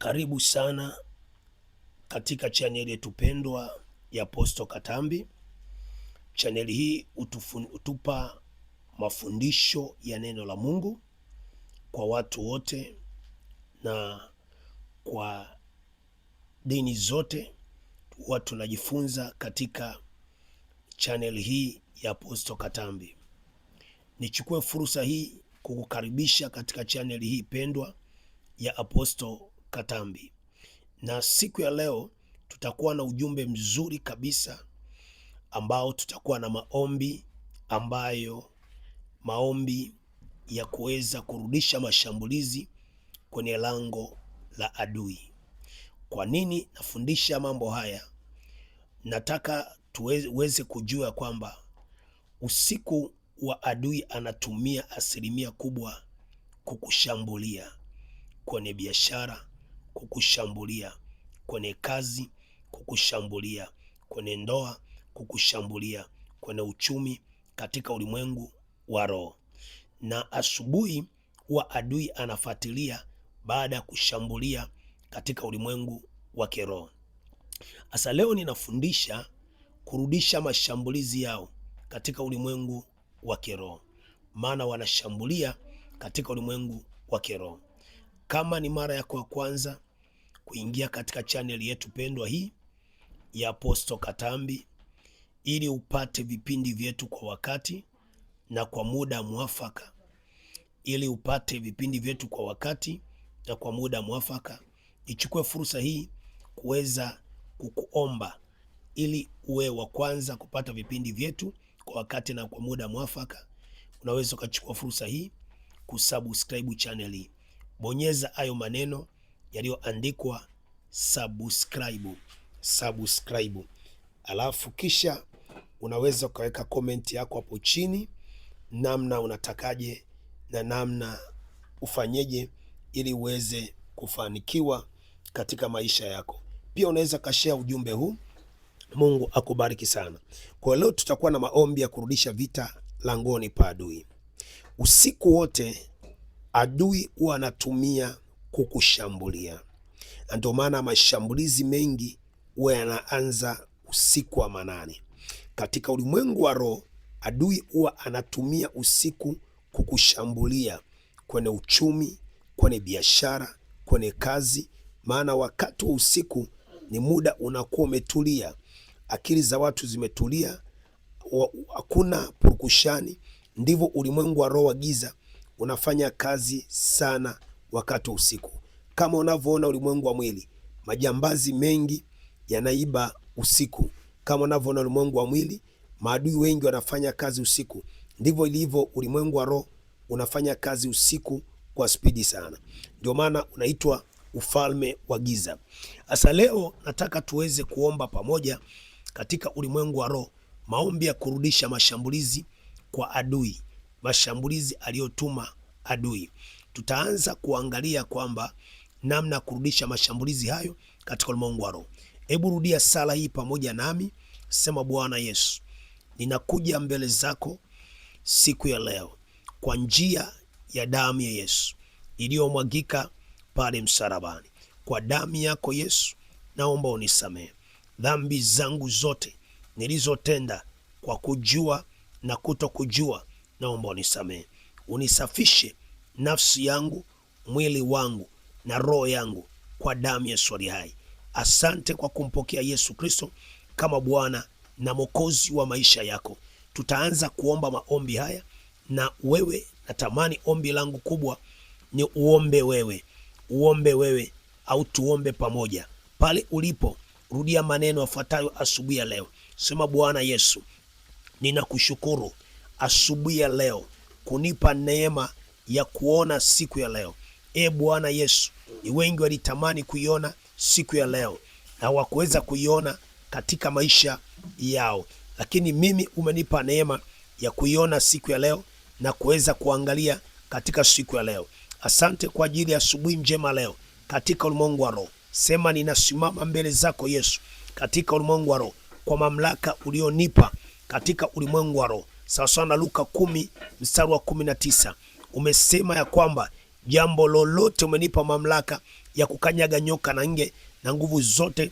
Karibu sana katika chaneli yetu pendwa ya Apostle Katambi. Chaneli hii utupa mafundisho ya neno la Mungu kwa watu wote na kwa dini zote. Huwa tunajifunza katika chaneli hii ya Apostle Katambi. Nichukue fursa hii kukukaribisha katika chaneli hii pendwa ya Apostle Katambi. Na siku ya leo tutakuwa na ujumbe mzuri kabisa ambao tutakuwa na maombi ya kuweza kurudisha mashambulizi kwenye lango la adui. Kwa nini nafundisha mambo haya? Nataka tuweze kujua kwamba usiku wa adui anatumia asilimia kubwa kukushambulia kwenye biashara, kukushambulia kwenye kazi, kukushambulia kwenye ndoa, kukushambulia kwenye uchumi, katika ulimwengu wa roho. Na asubuhi wa adui anafuatilia baada ya kushambulia katika ulimwengu wa kiroho. Sasa leo ninafundisha kurudisha mashambulizi yao katika ulimwengu wa kiroho, maana wanashambulia katika ulimwengu wa kiroho. Kama ni mara yako ya kwanza kuingia katika chaneli yetu pendwa hii ya Apostle Katambi, ili upate vipindi vyetu kwa wakati na kwa muda mwafaka, nichukue fursa hii kuweza kukuomba ili uwe wa kwanza kupata vipindi vyetu kwa wakati na kwa muda mwafaka. Unaweza ukachukua fursa hii kusubscribe channel hii. Bonyeza hayo maneno yaliyoandikwa subscribe. Alafu kisha unaweza ukaweka comment yako hapo chini, namna unatakaje na namna ufanyeje ili uweze kufanikiwa katika maisha yako. Pia unaweza kashare ujumbe huu. Mungu akubariki sana. Kwa leo tutakuwa na maombi ya kurudisha vita langoni pa adui. Usiku wote adui huwa anatumia kukushambulia, na ndio maana mashambulizi mengi huwa yanaanza usiku wa manane. Katika ulimwengu wa roho, adui huwa anatumia usiku kukushambulia kwenye uchumi, kwenye biashara, kwenye kazi, maana wakati wa usiku ni muda unakuwa umetulia, akili za watu zimetulia, hakuna purukushani. Ndivyo ulimwengu wa roho wa giza unafanya kazi sana wakati wa usiku. Kama unavyoona ulimwengu wa mwili, majambazi mengi yanaiba usiku. Kama unavyoona ulimwengu wa mwili, maadui wengi wanafanya kazi usiku. Ndivyo ilivyo ulimwengu wa roho, unafanya kazi usiku kwa spidi sana. Ndio maana unaitwa ufalme wa giza. Sasa leo nataka tuweze kuomba pamoja katika ulimwengu wa roho, maombi ya kurudisha mashambulizi kwa adui, mashambulizi aliyotuma adui. Tutaanza kuangalia kwamba namna kurudisha mashambulizi hayo katika ulimwengu wa roho. Hebu rudia sala hii pamoja nami. Sema: Bwana Yesu, ninakuja mbele zako siku ya leo kwa njia ya damu ya Yesu iliyomwagika pale msalabani. Kwa damu yako Yesu, naomba unisamehe dhambi zangu zote nilizotenda kwa kujua na kutokujua. Naomba unisamehe, unisafishe nafsi yangu, mwili wangu na roho yangu kwa damu ya Yesu aliye hai. Asante kwa kumpokea Yesu Kristo kama Bwana na Mwokozi wa maisha yako. Tutaanza kuomba maombi haya na wewe. Natamani ombi langu kubwa ni uombe wewe au tuombe pamoja. Pale ulipo, rudia maneno yafuatayo asubuhi ya leo. Sema: Bwana Yesu, ninakushukuru asubuhi ya leo kunipa neema ya kuona siku ya leo. Bwana Yesu, ni wengi walitamani kuiona siku ya leo na hawakuweza kuiona katika maisha yao, lakini mimi umenipa neema ya kuiona siku ya leo na kuweza kuangalia katika siku ya leo. Asante kwa ajili ya asubuhi njema leo katika ulimwengu wa roho. Sema: ninasimama mbele zako Yesu katika ulimwengu wa roho kwa mamlaka ulionipa katika ulimwengu wa roho, sawasawa na Luka 10:19. Umesema ya kwamba jambo lolote umenipa mamlaka ya kukanyaga nyoka na nge na nguvu zote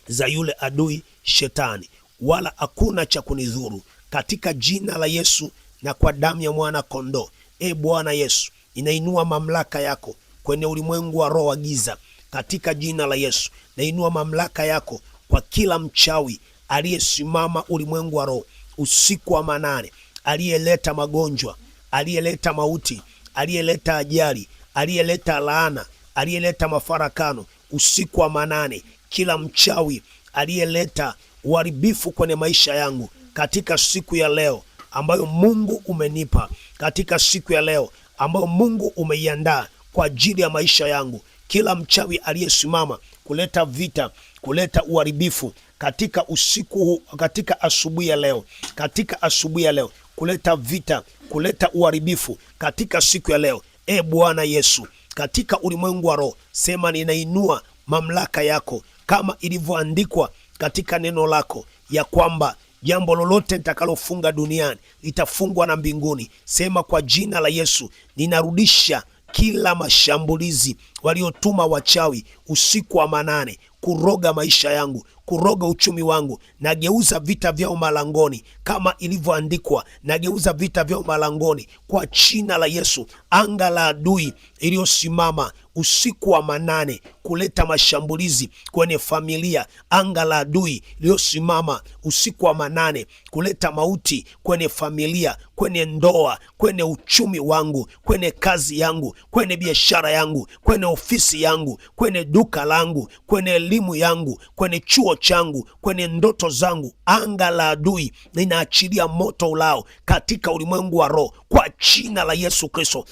za yule adui shetani, wala hakuna cha kunidhuru, katika jina la Yesu na kwa damu ya mwana kondoo. Bwana Yesu, inainua mamlaka yako kwenye ulimwengu wa roho wa giza, katika jina la Yesu. Nainua mamlaka yako kwa kila mchawi aliyesimama ulimwengu wa roho usiku wa manane, aliyeleta magonjwa, aliyeleta mauti, aliyeleta ajali, aliyeleta laana, aliyeleta mafarakano usiku wa manane, kila mchawi aliyeleta uharibifu kwenye maisha yangu, katika siku ya leo ambayo Mungu umenipa, katika siku ya leo ambayo Mungu umeiandaa kwa ajili ya maisha yangu, kila mchawi aliyesimama kuleta vita, kuleta uharibifu katika usiku huu, katika asubuhi ya leo, katika asubuhi ya leo, kuleta vita, kuleta uharibifu katika siku ya leo. Bwana Yesu, katika ulimwengu wa roho, sema ninainua mamlaka yako, kama ilivyoandikwa katika neno lako ya kwamba jambo lolote nitakalofunga duniani litafungwa na mbinguni. Sema kwa jina la Yesu, ninarudisha kila mashambulizi waliotuma wachawi usiku wa manane kuroga maisha yangu, kuroga uchumi wangu. Nageuza vita vyao malangoni, kama ilivyoandikwa, nageuza vita vyao malangoni kwa jina la Yesu. Anga la adui iliyosimama usiku wa manane kuleta mashambulizi kwenye familia, anga la adui iliyosimama usiku wa manane kuleta mauti kwenye familia, kwenye ndoa, kwenye uchumi wangu, kwenye kazi yangu, kwenye biashara yangu, kwenye ofisi yangu, kwenye duka langu, kwenye elimu yangu, kwenye chuo changu, kwenye ndoto zangu, anga la adui linaachilia moto ulao katika ulimwengu wa roho kwa jina la Yesu Kristo.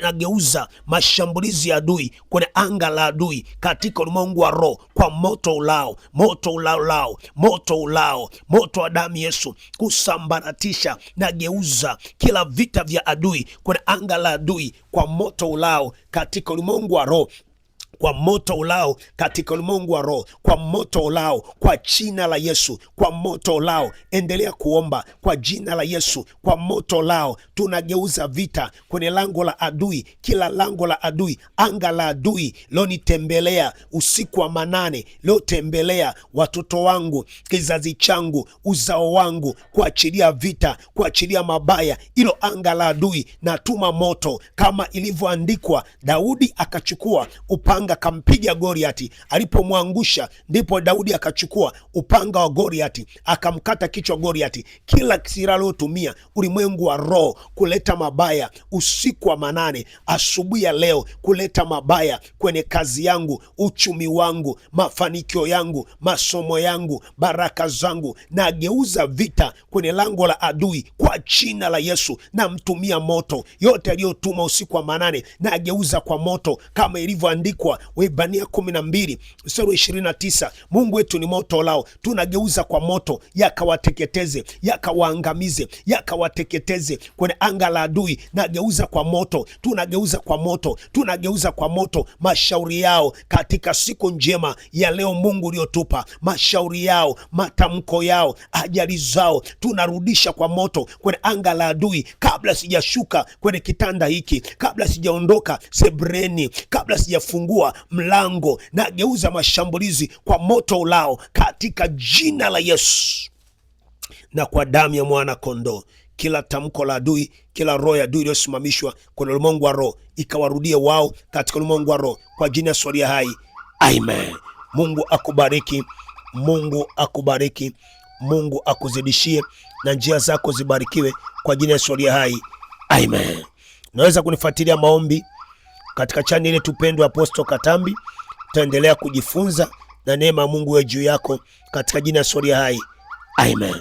Nageuza mashambulizi ya adui kwenye anga la adui katika ulimwengu wa roho kwa moto ulao, moto ulao, moto ulao, moto wa damu Yesu kusambaratisha. Nageuza kila vita vya adui kwenye anga la adui kwa moto ulao katika ulimwengu wa roho, kwa moto ulao katika ulimwengu wa roho, kwa moto ulao kwa jina la Yesu, kwa moto ulao. Endelea kuomba kwa jina la Yesu, kwa moto ulao. Tunageuza vita kwenye lango la adui, kila lango la adui, anga la adui lonitembelea usiku wa manane, lotembelea watoto wangu, kizazi changu, uzao wangu, kuachilia vita, kuachilia mabaya. Ilo anga la adui natuma moto, kama ilivyoandikwa, Daudi akachukua upanga akampiga Goliati, alipomwangusha ndipo Daudi akachukua upanga wa Goliati akamkata kichwa Goliati. Kila silaha aliyotumia ulimwengu wa roho kuleta mabaya usiku wa manane, asubuhi ya leo kuleta mabaya kwenye kazi yangu, uchumi wangu, mafanikio yangu, masomo yangu, baraka zangu, nageuza vita kwenye lango la adui kwa jina la Yesu. Namtumia moto, yote aliyotuma usiku wa manane nageuza kwa moto, kama ilivyoandikwa Waebrania 12:29. Mungu wetu ni moto ulao, tunageuza kwa moto, yakawateketeze, yakawaangamize, yakawateketeze kwenye anga la adui. Nageuza kwa moto, tunageuza kwa moto, tunageuza kwa moto mashauri yao katika siku njema ya leo Mungu uliotupa. Mashauri yao, matamko yao, ajali zao, tunarudisha kwa moto kwenye anga la adui. Kabla sijashuka kwenye kitanda hiki, kabla sijaondoka sebreni, kabla sijafungua mlango, nageuza mashambulizi kwa moto ulao katika jina la Yesu na kwa damu ya mwana kondoo. Kila tamko la adui, kila roho ya adui iliyosimamishwa kwenye ulimwengu wa roho ikawarudie wao katika ulimwengu wa roho kwa jina ya hai. Amen. Mungu akubariki, Mungu akubariki, Mungu akuzidishie na njia zako zibarikiwe kwa jina ya hai. Amen. Naweza kunifuatilia maombi katika channel ile Tupendwa Apostle Katambi. Tutaendelea kujifunza na neema ya Mungu iwe juu yako katika jina ya hai. Amen.